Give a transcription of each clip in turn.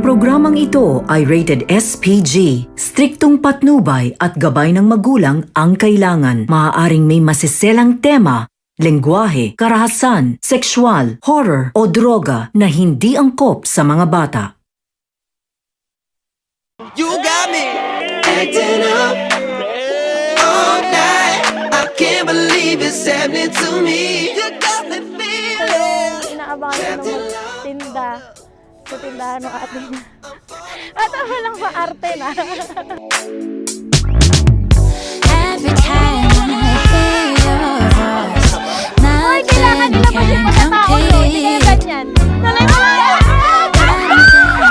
Ang programang ito ay rated SPG. Striktong patnubay at gabay ng magulang ang kailangan. Maaaring may masiselang tema, lengguwahe, karahasan, sexual, horror o droga na hindi angkop sa mga bata. You got me acting up all night. I can't believe it's happening to me. You got me feeling Inaabangan ko ng tinda sa tindahan ng atin. At walang maarte na. Every time I hear your voice, Ay, kailangan nothing nila kasi can pagkatao, no? Hindi kaya compete. ganyan. Nalay mo!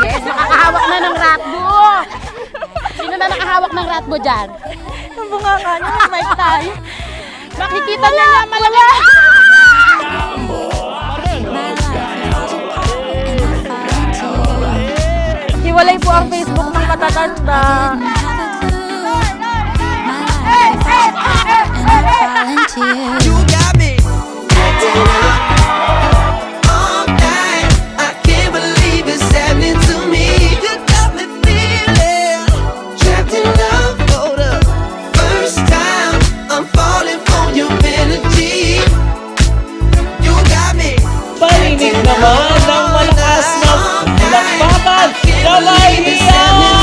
Yes, nakakahawak na ng ratbo. Sino na nakahawak ng ratbo dyan? Ang bunga nga niya, may mic tayo. Makikita niya na malaki. My life falls apart and I fall into you. Hiwalay po ang Facebook ng matatanda. Didn't have a clue. My life falls apart and I fall into you. You got me acting up all night. I can't believe it's happening to me. You got me feeling trapped in love for the first time. I'm falling for your energy. You got me Parinig naman ng malakas na palakpakan sa Maria!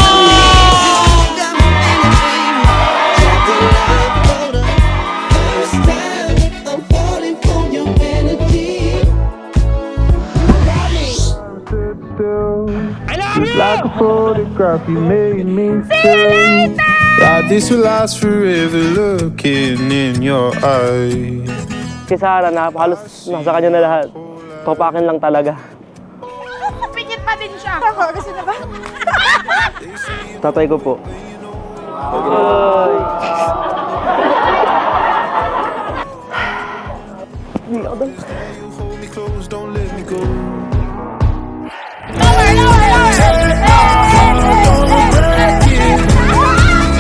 Like a photograph, you made me feel like this will last forever. Looking in your eyes. Si Sarah na halos nasa kanya na lahat. Topakin lang talaga. Pikit pa din siya. Ako, gusto na ba? Tatay ko po. Hold me close, don't let me go. Lower, lower, lower!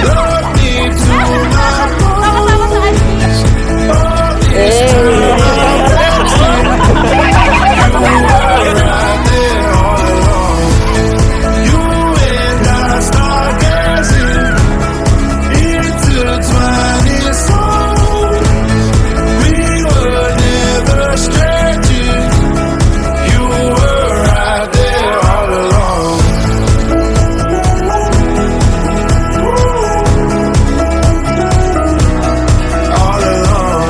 Love me to my Sama-sama sa auntie. You and I start dancing, intertwining souls. We were never strangers. You were right there all along. All along.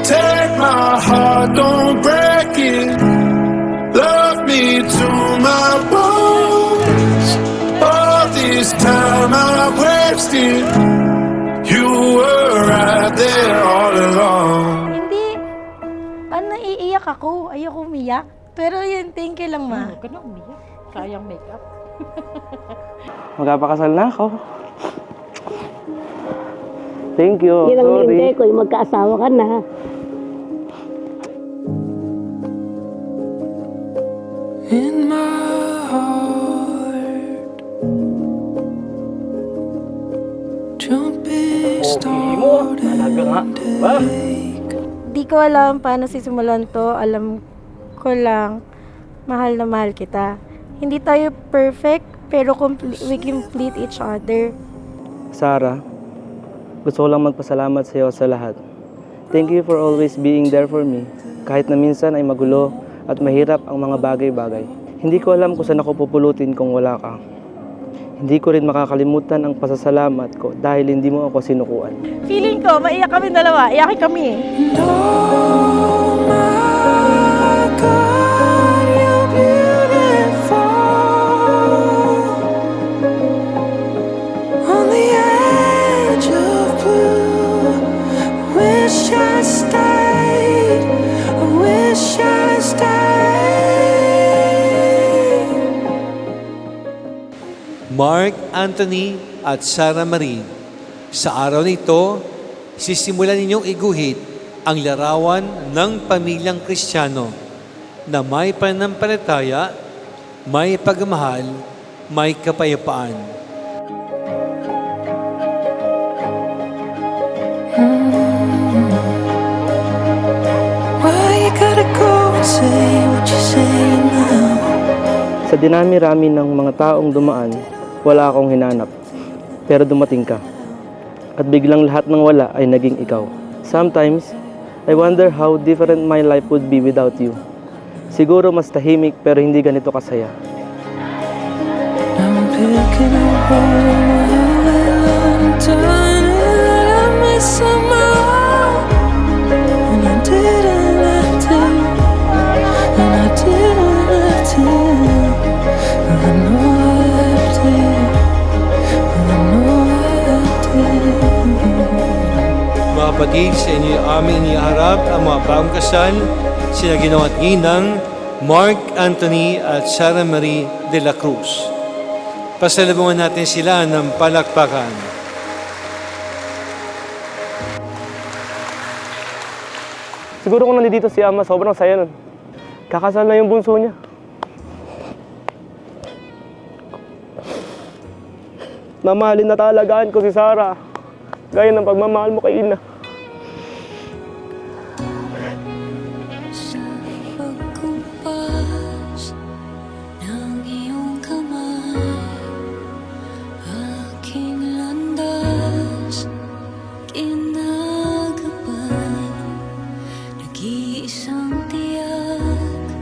Take my heart, don't break it. Love me to my bones. All this time I wasted. You were right there all along. Hindi. Paano naiiyak ako? Ayoko umiyak. Pero yun, thank you lang, ma. Huwag ka na umiyak. Sayang makeup. Magpapakasal na ako. Thank you. Yan ang Sorry. hintay ko, yung magkaasawa ka na. In my heart, jumping start Talaga nga. Ba? Di ko alam paano sisimulan to. Alam ko lang, mahal na mahal kita. Hindi tayo perfect, pero we complete each other. Sarah, gusto ko lang magpasalamat sa iyo sa lahat. Thank you for always being there for me. Kahit na minsan ay magulo at mahirap ang mga bagay-bagay. Hindi ko alam kung saan ako pupulutin kung wala ka. Hindi ko rin makakalimutan ang pasasalamat ko dahil hindi mo ako sinukuan. Feeling ko, maiyak kami dalawa. Iyakin kami. Oh my God, you're beautiful. On the edge of blue, wish I stayed. I wish I stayed. Mark Anthony at Sarah Marie, sa araw nito, sisimulan ninyong iguhit ang larawan ng pamilyang Kristiyano na may pananampalataya, may pagmamahal, may kapayapaan. say what you say now. Sa dinami-rami ng mga taong dumaan, wala akong hinanap. Pero dumating ka. At biglang lahat ng wala ay naging ikaw. Sometimes, I wonder how different my life would be without you. Siguro mas tahimik pero hindi ganito kasaya. Now I'm picking up all my love, turning that I miss somehow. And I didn't have to. And I didn't have to. I know I have to. I know I have to. Mga kapatid, sa inyo aming iniharap ang mga bagong kasal, sina Ginoong at Ginang Mark Anthony at Sara Marie de la Cruz. Pasalubungan natin sila ng palakpakan. Siguro kung nandito si Ama, sobrang saya nun. Kakasal na yung bunso niya. Mamahalin na talagaan ko si Sara. Gaya ng pagmamahal mo kay Ina. Sa pagkumpas ng iyong kamay, aking landas, kinagabay, nag-iisang tiyak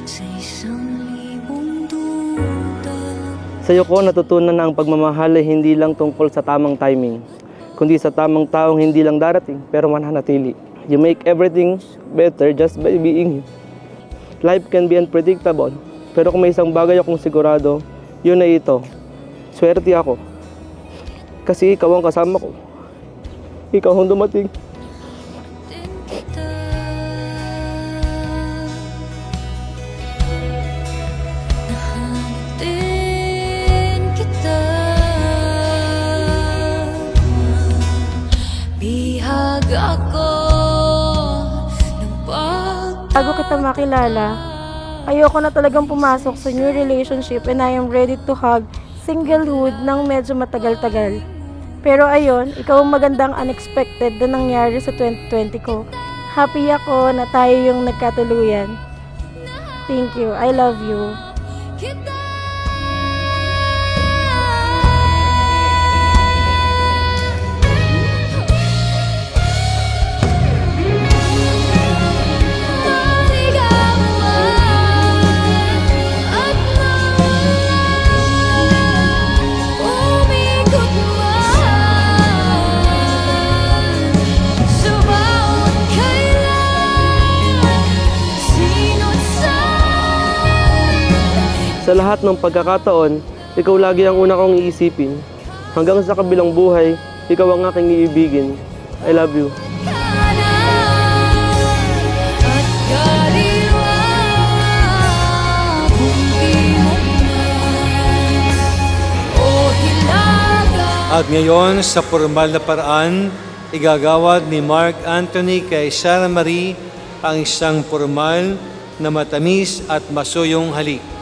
sa 1,000 duda. Sa'yo ko natutunan na ang pagmamahal ay hindi lang tungkol sa tamang timing, kundi sa tamang taong hindi lang darating pero mananatili. You make everything better just by being you. Life can be unpredictable, pero kung may isang bagay akong sigurado, yun ay ito. Swerte ako. Kasi ikaw ang kasama ko. Ikaw ang dumating. Din kita, nahanap din kita, bihag ako ng Bago kita makilala, ayoko na talagang pumasok sa new relationship and I am ready to hug singlehood ng medyo matagal-tagal. Pero ayun, ikaw ang magandang unexpected na nangyari sa 2020 ko. Happy ako na tayo yung nagkatuluyan. Thank you. I love you. kita. Sa lahat ng pagkakataon, ikaw lagi ang una kong iisipin. Hanggang sa kabilang buhay, ikaw ang aking iibigin. I love you. At ngayon, sa formal na paraan, igagawad ni Mark Anthony kay Sara Marie ang isang formal na matamis at masuyong halik.